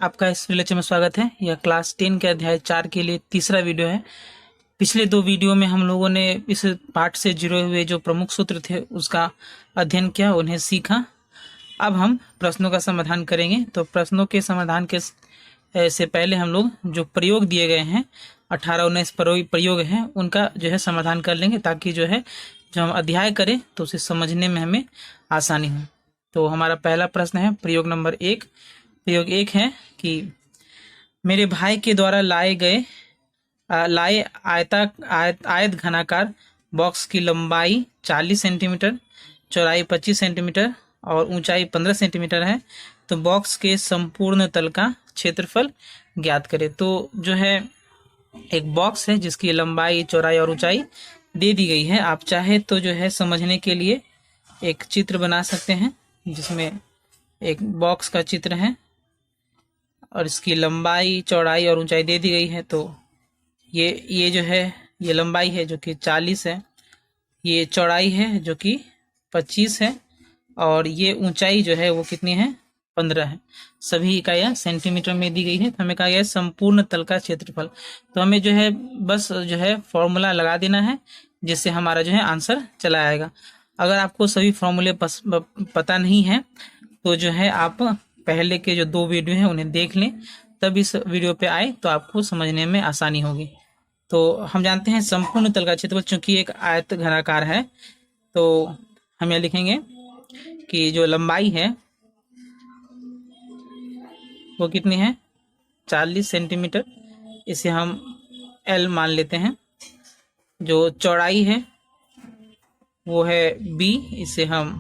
आपका इस लेक्चर में स्वागत है। यह क्लास 10 के अध्याय 4 के लिए तीसरा वीडियो है। पिछले दो वीडियो में हम लोगों ने इस पाठ से जुड़े हुए जो प्रमुख सूत्र थे उसका अध्ययन किया, उन्हें सीखा। अब हम प्रश्नों का समाधान करेंगे। तो प्रश्नों के समाधान के से पहले हम लोग जो प्रयोग दिए गए हैं 18-19 प्रयोग हैं उनका जो है समाधान कर लेंगे, ताकि जो है जब हम अध्याय करें तो उसे समझने में हमें आसानी हो। तो हमारा पहला प्रश्न है प्रयोग नंबर 1। प्रयोग 1 है कि मेरे भाई के द्वारा लाए आयत घनाकार बॉक्स की लंबाई 40 सेंटीमीटर, चौड़ाई 25 सेंटीमीटर और ऊंचाई 15 सेंटीमीटर है। तो बॉक्स के संपूर्ण तल का क्षेत्रफल ज्ञात करें। तो जो है एक बॉक्स है जिसकी लंबाई, चौड़ाई और ऊंचाई दे दी गई है। आप चाहे तो जो है समझने के लिए एक चित्र बना सकते हैं, जिसमें एक बॉक्स का चित्र है और इसकी लंबाई, चौड़ाई और ऊंचाई दे दी गई है। तो ये जो है ये लंबाई है जो कि 40 है, ये चौड़ाई है जो कि 25 है और ये ऊंचाई जो है वो कितनी है, 15 है। सभी इकाइयां सेंटीमीटर में दी गई है। तो हमें कहा गया है संपूर्ण तल का क्षेत्रफल। तो हमें जो है बस जो है फॉर्मूला लगा देना है, जिससे हमारा जो है आंसर चला आएगा। अगर आपको सभी फॉर्मूले पता नहीं है तो जो है आप पहले के जो दो वीडियो हैं उन्हें देख लें, तब इस वीडियो पे आए तो आपको समझने में आसानी होगी। तो हम जानते हैं संपूर्ण तल का क्षेत्रफल, चूंकि एक आयत घनाकार है, तो हम यह लिखेंगे कि जो लंबाई है वो कितनी है, 40 सेंटीमीटर, इसे हम L मान लेते हैं। जो चौड़ाई है वो है B, इसे हम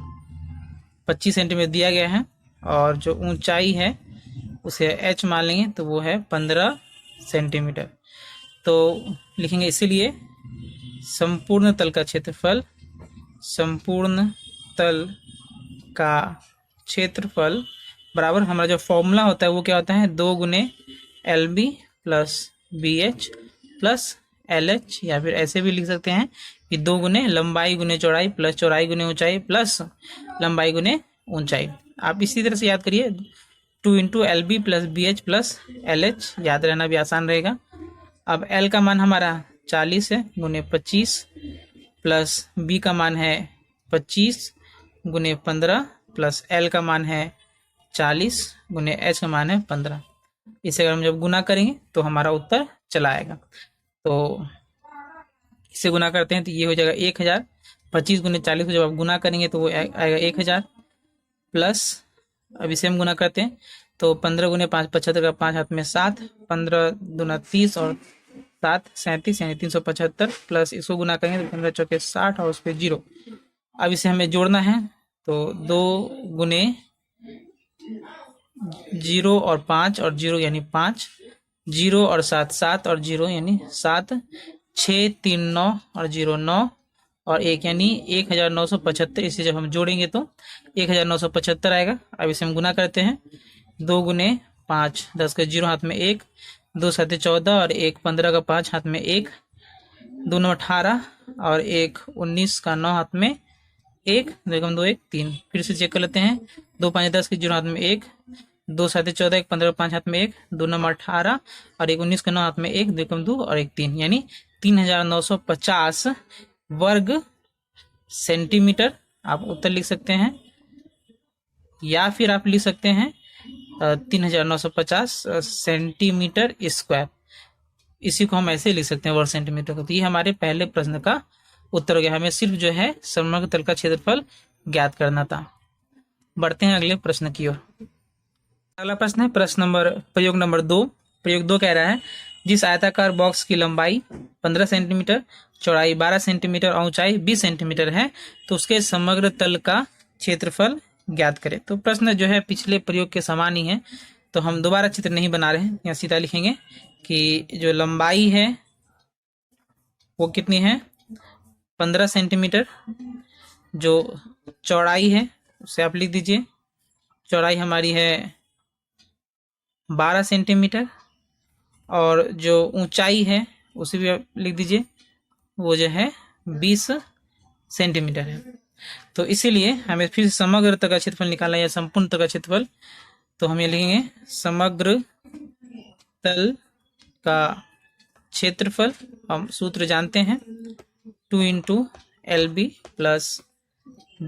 25 सेंटीमीटर दिया गया है। और जो ऊंचाई है उसे H मान लेंगे, तो वो है 15 सेंटीमीटर। तो लिखेंगे इसीलिए संपूर्ण तल का क्षेत्रफल, संपूर्ण तल का क्षेत्रफल बराबर हमारा जो फॉर्मूला होता है वो क्या होता है, 2 गुने LB plus BH plus LH, या फिर ऐसे भी लिख सकते हैं कि 2 गुने लंबाई गुने चौड़ाई प्लस चौड़ाई गुने ऊंचाई प्लस लंबाई गुने ऊंचाई। आप इसी तरह से याद करिए, 2 into LB plus BH plus LH, याद रहना भी आसान रहेगा। अब L का मान हमारा 40 है गुने 25 प्लस B का मान है 25 गुने 15 प्लस L का मान है 40 गुने H का मान है 15। इसे अगर हम जब गुना करेंगे तो हमारा उत्तर चला आएगा। तो इसे गुना करते हैं तो ये हो जाएगा 1000। 25 गुने 40 को जब आप गुना करेंगे तो वो आएगा 1000 प्लस, अब इसे हम गुना करते हैं तो 15 गुने 5 75 का 5 हाथ में 7, 15 दूना 30 और 7 37 यानी 375 प्लस इसको गुना करेंगे तो 15 चौके 60 और उस पर 0। अब इसे हमें जोड़ना है तो 2 गुने 0 और 5 और 0 यानी 5, 0 और 7 7 और 0 यानी 7, 6 3 9 और 0 9 और 1 यानी 1975। इसे जब हम जोड़ेंगे तो 1975 आएगा। अब इसे हम गुना करते हैं, 2 गुने 5 10 का 0 हाथ में 1, 2 7 14 और 1 15 का 5 हाथ में 1, 2 9 18 और 1 19 का 9 हाथ में 1, 2 1 2 1 3। फिर से चेक कर लेते हैं, 2 5 10 के 0 हाथ में 1, 2 7 14 1 15 5 हाथ में 1, 2 9 18 और 1 19 का 9 हाथ में 1, 2 1 2 और 1 3, यानी 3950 वर्ग सेंटीमीटर आप उत्तर लिख सकते हैं। या फिर आप लिख सकते हैं 3950 सेंटीमीटर स्क्वायर। इसी को हम ऐसे लिख सकते हैं वर्ग सेंटीमीटर को। तो ये हमारे पहले प्रश्न का उत्तर हो गया। हमें सिर्फ जो है समग्र तल का क्षेत्रफल ज्ञात करना था। बढ़ते हैं अगले प्रश्न की ओर। अगला प्रश्न है प्रयोग नंबर 2। प्रयोग 2 कह रहा है, जिस आयताकार बॉक्स की लंबाई 15 सेंटीमीटर, चौड़ाई 12 सेंटीमीटर और ऊंचाई 20 सेंटीमीटर है, तो उसके समग्र तल का क्षेत्रफल ज्ञात करें। तो प्रश्न जो है पिछले प्रयोग के समान ही है, तो हम दोबारा चित्र नहीं बना रहे हैं, यहाँ सीधा लिखेंगे कि जो लंबाई है वो कितनी है, 15 सेंटीमीटर। जो चौड़ाई है उसे आप लिख दीजिए, चौड़ाई हमारी है 12 सेंटीमीटर और जो ऊंचाई है उसे भी आप लिख दीजिए, वो जो है 20 सेंटीमीटर है। तो इसीलिए हमें फिर समग्र तल का क्षेत्रफल निकालना है या संपूर्ण तल का क्षेत्रफल। तो हम ये लिखेंगे समग्र तल का क्षेत्रफल हम सूत्र जानते हैं 2 into LB plus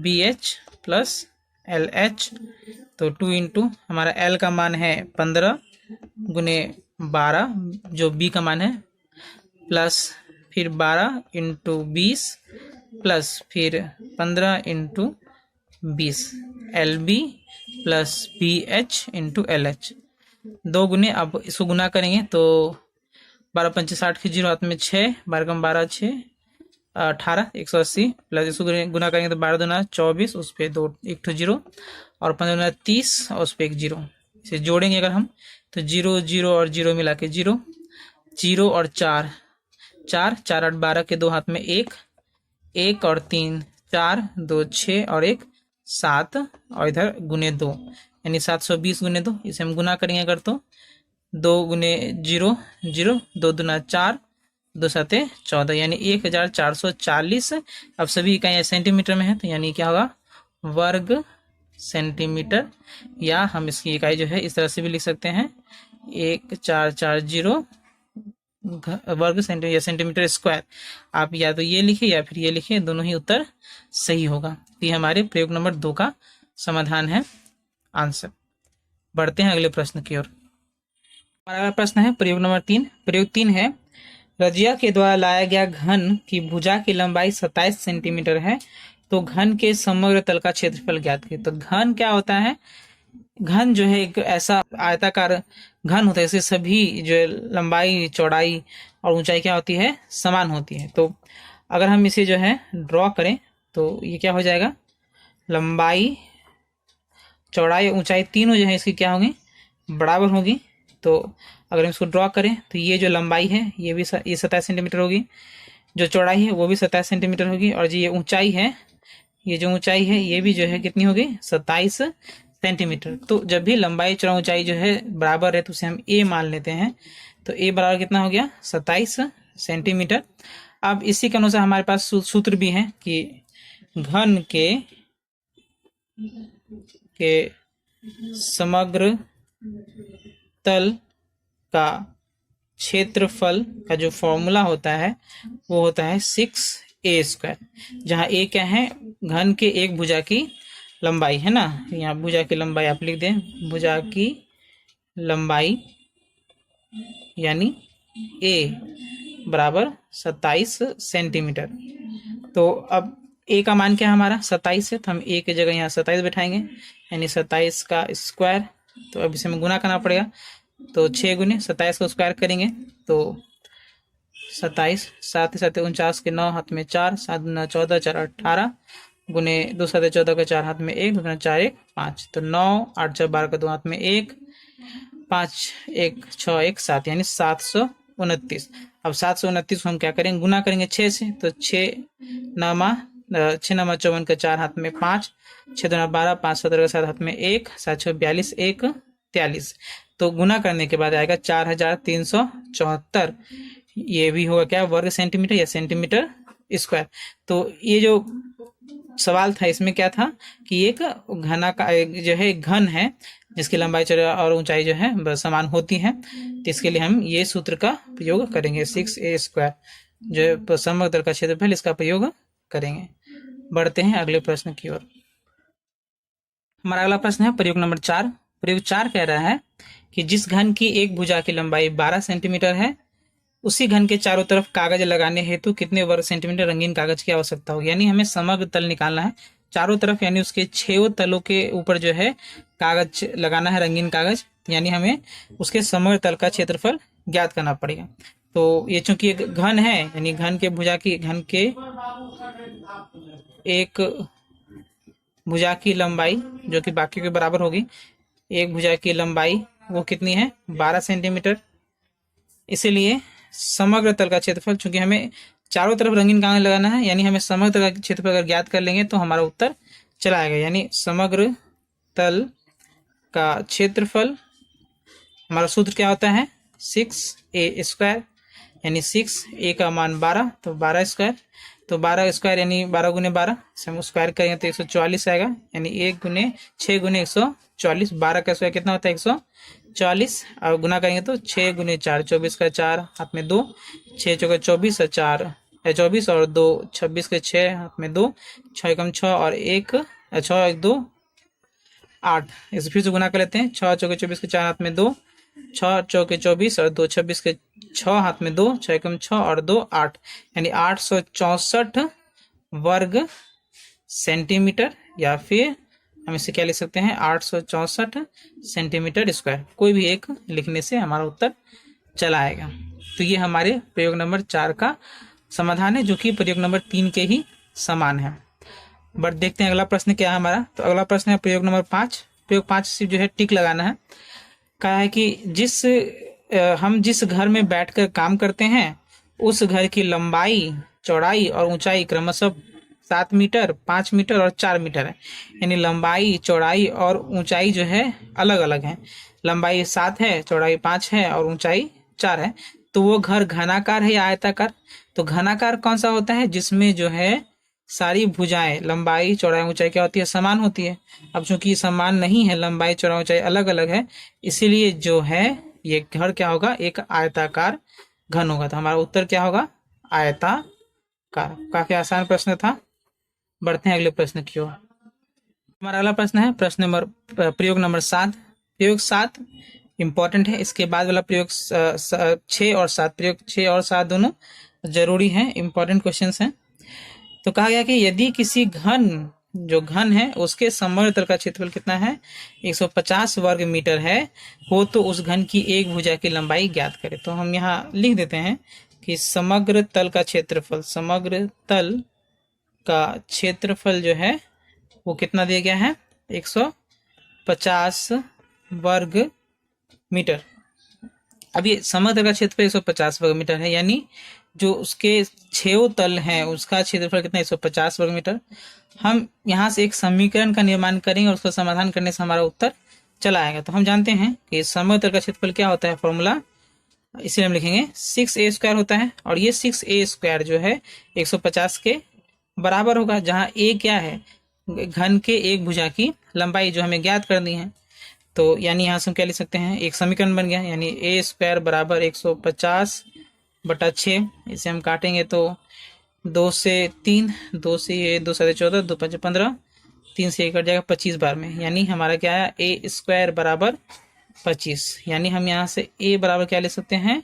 BH plus LH। तो 2 इंटू हमारा L का मान है 15 गुने 12 जो B का मान है, प्लस फिर 12 इंटू 20 प्लस फिर 15 into 20 LB plus BH into LH। 2 गुने, अब इसको गुना करेंगे तो 12 पंचे 60 की 0 हाथ में 6, 12 कम 12 6 18 180 प्लस इसको गुना करेंगे तो 12 दूना 24, उस पर 2 एक ठो 0 और 15 दूना 30 और उस पर एक 0। इसे जोड़ेंगे अगर हम तो 0 0 और 0 मिला के 0 0 और 4 4 4 8 12 के 2 हाथ में 1 1 और 3 4 2 6 और 1 7 और इधर गुने 2 यानी 720 गुने 2। इसे हम गुना करेंगे अगर तो 2 गुने 0 0 2 दूना 4 2 सते 14 यानी 1440। अब सभी इकाइयाँ सेंटीमीटर में है तो यानी क्या होगा वर्ग सेंटीमीटर, या हम इसकी इकाई जो है इस तरह से भी लिख सकते हैं 1440 वर्ग सेंटीमीटर या सेंटीमीटर स्क्वायर। आप या तो ये लिखे या फिर ये लिखे, दोनों ही उत्तर सही होगा। ये हमारे प्रयोग नंबर 2 का समाधान है, आंसर। बढ़ते हैं अगले प्रश्न की ओर। हमारा अगला प्रश्न है प्रयोग नंबर 3। प्रयोग 3 है रजिया के द्वारा लाया गया घन की भुजा की लंबाई 27 सेंटीमीटर है, तो घन के समग्र तल का क्षेत्रफल ज्ञात कीजिए। तो घन क्या होता है? घन जो है एक ऐसा आयताकार घन होता है, इससे सभी जो लंबाई चौड़ाई और ऊंचाई क्या होती है समान होती है। तो अगर हम इसे जो है ड्रॉ करें तो ये क्या हो जाएगा, लंबाई चौड़ाई ऊंचाई तीनों जो है इसकी क्या होगी बराबर होगी। तो अगर हम इसको ड्रॉ करें तो ये जो लंबाई है ये भी ये 27 सेंटीमीटर होगी, जो चौड़ाई है वो भी 27 सेंटीमीटर होगी, और जो ये ऊंचाई है, ये जो ऊंचाई है ये भी जो है कितनी होगी 27 सेंटीमीटर। तो जब भी लंबाई चौड़ा ऊंचाई जो है बराबर है तो उसे हम ए मान लेते हैं। तो ए बराबर कितना हो गया 27 सेंटीमीटर। अब इसी के अनुसार हमारे पास सूत्र भी है कि घन के समग्र तल का क्षेत्रफल का जो फॉर्मूला होता है वो होता है 6a², जहाँ a क्या है घन के एक भुजा की लंबाई है ना, यहाँ भुजा की लंबाई आप लिख दें, भुजा की लंबाई यानी a बराबर 27 सेंटीमीटर। तो अब a का मान क्या है हमारा 27 है, तो हम a की जगह यहाँ 27 बैठाएंगे यानी 27 का स्क्वायर। तो अब इसे हमें गुना करना पड़ेगा, तो 6 गुने 27 को स्क्वायर करेंगे तो 27 7 7 49 के 9 हाथ में 4 7 9 14 4 18 गुने 2 7 14 के 4 हाथ में 1 2 4 1 5, तो 9 8 6 12 के 2 हाथ में 1 5 1 6 1 7 यानी 729। अब 729 को हम क्या करेंगे गुना करेंगे 6 से, तो 6 नमा 54 के 4 हाथ में 5 6 2 12 5 17 के 7 हाथ में 1 7 6 42 1 43। तो गुना करने के बाद आएगा 4374। ये भी होगा क्या वर्ग सेंटीमीटर या सेंटीमीटर स्क्वायर। तो ये जो सवाल था इसमें क्या था कि एक घना का जो है घन है जिसकी लंबाई चौड़ाई और ऊंचाई जो है समान होती है, तो इसके लिए हम ये सूत्र का प्रयोग करेंगे 6a² जो समग्र तल का क्षेत्रफल, इसका प्रयोग करेंगे। बढ़ते हैं अगले प्रश्न की ओर। हमारा अगला प्रश्न है प्रयोग नंबर 4। प्रयोग 4 कह रहा है कि जिस घन की एक भुजा की लंबाई 12 सेंटीमीटर है उसी घन के चारों तरफ कागज लगाने हेतु कितने वर्ग सेंटीमीटर रंगीन कागज की आवश्यकता होगी। यानी हमें समग्र तल निकालना है चारों तरफ, यानी उसके 6 तलों के ऊपर जो है कागज लगाना है रंगीन कागज, यानी हमें उसके समग्र तल का क्षेत्रफल ज्ञात करना पड़ेगा। तो ये चूंकि एक घन है यानी घन के भुजा की घन के एक भुजा की लंबाई जो कि बाकी के बराबर होगी, एक भुजा की लंबाई वो कितनी है 12 सेंटीमीटर। इसीलिए समग्र तल का क्षेत्रफल, चूंकि हमें चारों तरफ रंगीन कागज लगाना है यानी हमें समग्र तल का क्षेत्रफल अगर ज्ञात कर लेंगे तो हमारा उत्तर चला आएगा। यानी समग्र तल का क्षेत्रफल हमारा सूत्र क्या होता है 6a², यानी 6a का मान 12 तो 12², तो 12² यानी 12 गुने 12 से हम स्क्वायर करेंगे तो 144 आएगा, यानी 1 गुने 6 गुने 144, 12 का स्क्वायर कितना होता है 40 और गुना करेंगे तो 6 गुने 4 24 का 4 हाथ में 2, 6 चौके 24 और 4 24 और 2 26 के 6 हाथ में 2, 6 एकम 6 और 1 6 1 2 8। इसे फिर से गुना कर लेते हैं। 6 चौके 24 के 4 हाथ में 2, 6 चौके 24 और 2 26 के 6 हाथ में 2, 6 एकम 6 और 2 8, यानी 864 वर्ग सेंटीमीटर, या फिर हम इसे क्या लिख सकते हैं 864 सेंटीमीटर स्क्वायर। कोई भी एक लिखने से हमारा उत्तर चला आएगा। तो ये हमारे प्रयोग नंबर 4 का समाधान है, जो कि प्रयोग नंबर 3 के ही समान है। बट देखते हैं अगला प्रश्न क्या है हमारा। तो अगला प्रश्न है प्रयोग नंबर 5। प्रयोग 5 सिर्फ जो है टिक लगाना है। कहा है कि हम जिस घर में बैठकर काम करते हैं उस घर की लंबाई, चौड़ाई और ऊंचाई क्रमशः 7 मीटर, 5 मीटर और 4 मीटर है। यानी लंबाई, चौड़ाई और ऊंचाई जो है अलग अलग है। लंबाई 7 है, चौड़ाई 5 है और ऊंचाई 4 है। तो वो घर घनाकार है या आयताकार? तो घनाकार कौन सा होता है? जिसमें जो है सारी भुजाएं, लंबाई, चौड़ाई, ऊंचाई क्या होती है? समान होती है। अब चूंकि समान नहीं है, लंबाई, चौड़ाई, ऊंचाई अलग अलग है, इसीलिए जो है ये घर क्या होगा? एक आयताकार घन होगा। तो हमारा उत्तर क्या होगा? आयताकार। काफी आसान प्रश्न था। बढ़ते हैं अगले प्रश्न की ओर। हमारा अगला प्रश्न है प्रयोग नंबर 7। प्रयोग 7 इंपॉर्टेंट है। इसके बाद वाला प्रयोग 6 और 7, प्रयोग 6 और 7 दोनों जरूरी है, इंपॉर्टेंट क्वेश्चन हैं। तो कहा गया कि यदि किसी घन है उसके समग्र तल का क्षेत्रफल कितना है? 150 वर्ग मीटर है हो, तो उस घन की एक भुजा की लंबाई ज्ञात करें। तो हम यहाँ लिख देते हैं कि समग्र तल का क्षेत्रफल, समग्र तल का क्षेत्रफल जो है वो कितना दिया गया है? 150 वर्ग मीटर। अब ये समग्र तल का क्षेत्रफल 150 वर्ग मीटर है, यानी जो उसके 6 तल हैं उसका क्षेत्रफल कितना? 150 वर्ग मीटर। हम यहाँ से एक समीकरण का निर्माण करेंगे और उसका समाधान करने से हमारा उत्तर चला आएगा। तो हम जानते हैं कि समग्र तल का क्षेत्रफल क्या होता है, फॉर्मूला इसलिए हम लिखेंगे 6a² होता है। और ये 6a² जो है 150 के बराबर होगा, जहाँ a क्या है? घन के एक भुजा की लंबाई जो हमें ज्ञात करनी है। तो यानी यहाँ से हम क्या लिख सकते हैं? एक समीकरण बन गया, यानी a² बराबर 150/6। इसे हम काटेंगे तो 2 से 3, 2 से ये 2 7 14, 2 5 15, 3 से 1 कट जाएगा 25 बार में। यानी हमारा क्या है? a² बराबर 25। यानी हम यहाँ से a बराबर क्या ले सकते हैं?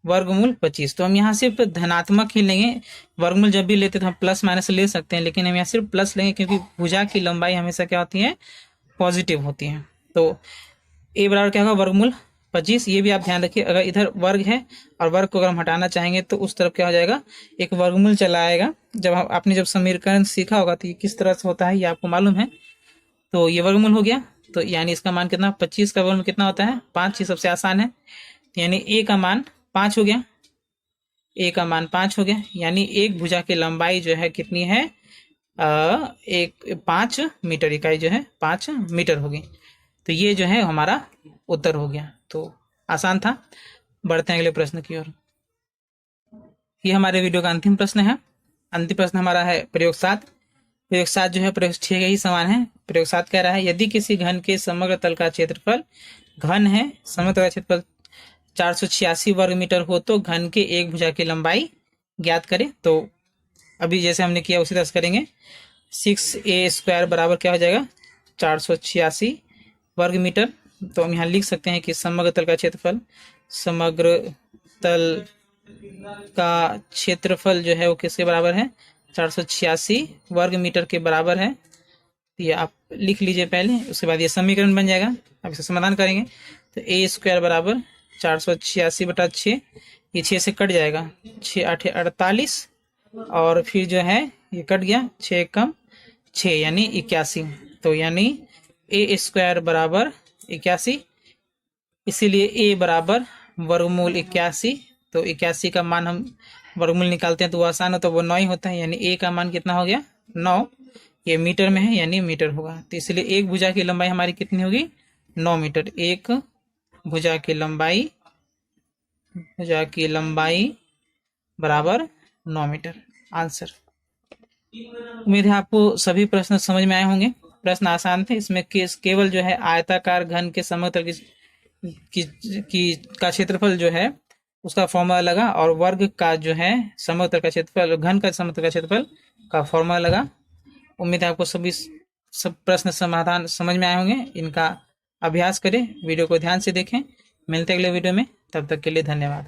वर्गमूल 25। तो हम यहाँ सिर्फ धनात्मक ही लेंगे। वर्गमूल जब भी लेते तो हम प्लस माइनस ले सकते हैं, लेकिन हम यहाँ सिर्फ प्लस लेंगे क्योंकि भुजा की लंबाई हमेशा क्या होती है? पॉजिटिव होती है। तो a बराबर क्या होगा? वर्गमूल 25। ये भी आप ध्यान रखिए, अगर इधर वर्ग है और वर्ग को अगर हम हटाना चाहेंगे तो उस तरफ क्या हो जाएगा? एक वर्गमूल चला आएगा। जब आपने जब समीकरण सीखा होगा तो ये किस तरह से होता है ये आपको मालूम है। तो ये वर्गमूल हो गया। तो यानी इसका मान कितना? 25 का वर्गमूल कितना होता है? 5। ये सबसे आसान है। यानी a का मान 5 हो गया। a का मान 5 हो गया, यानी एक भुजा की लंबाई जो है कितनी है? 5 मीटर। इकाई जो है 5 मीटर होगी। तो ये जो है हमारा उत्तर हो गया। तो आसान था। बढ़ते हैं अगले प्रश्न की ओर। ये हमारे वीडियो का अंतिम प्रश्न है। अंतिम प्रश्न हमारा है प्रयोग 7। प्रयोग 7 जो है प्रयोग 6 के ही समान है। प्रयोग 7 कह रहा है यदि किसी घन के समग्र तल का क्षेत्रफल, घन है, समग्र तल का क्षेत्रफल 486 वर्ग मीटर हो तो घन के एक भुजा की लंबाई ज्ञात करें। तो अभी जैसे हमने किया उसी तरह से करेंगे। 6a² बराबर क्या हो जाएगा? 486 वर्ग मीटर। तो हम यहाँ लिख सकते हैं कि समग्र तल का क्षेत्रफल, समग्र तल का क्षेत्रफल जो है वो किसके बराबर है? 486 वर्ग मीटर के बराबर है। ये आप लिख लीजिए पहले, उसके बाद ये समीकरण बन जाएगा। अब इसे समाधान करेंगे तो a² बराबर 486/6, ये 6 से कट जाएगा, 6 8 48 और फिर जो है ये कट गया, 6 कम 6 यानी 81। तो यानी a² बराबर 81, इसीलिए a बराबर वर्गमूल 81। तो 81 का मान हम वर्गमूल निकालते हैं तो वो आसान होता है, वो 9 ही होता है। यानी a का मान कितना हो गया? 9। ये मीटर में है यानी मीटर होगा। तो इसलिए एक भुजा की लंबाई हमारी कितनी होगी? 9 मीटर। एक भुजा की लंबाई बराबर 9 मीटर। आंसर। उम्मीद है आपको सभी प्रश्न समझ में आए होंगे। प्रश्न आसान थे। इसमें केवल जो है आयताकार घन के समग्र तल की की का क्षेत्रफल जो है उसका फॉर्मूला लगा, और वर्ग का जो है समग्र का क्षेत्रफल, घन का समग्र का क्षेत्रफल का फॉर्मूला लगा। उम्मीद है आपको सभी सब प्रश्न समाधान समझ में आए होंगे। इनका अभ्यास करें, वीडियो को ध्यान से देखें। मिलते हैं अगले वीडियो में, तब तक के लिए धन्यवाद।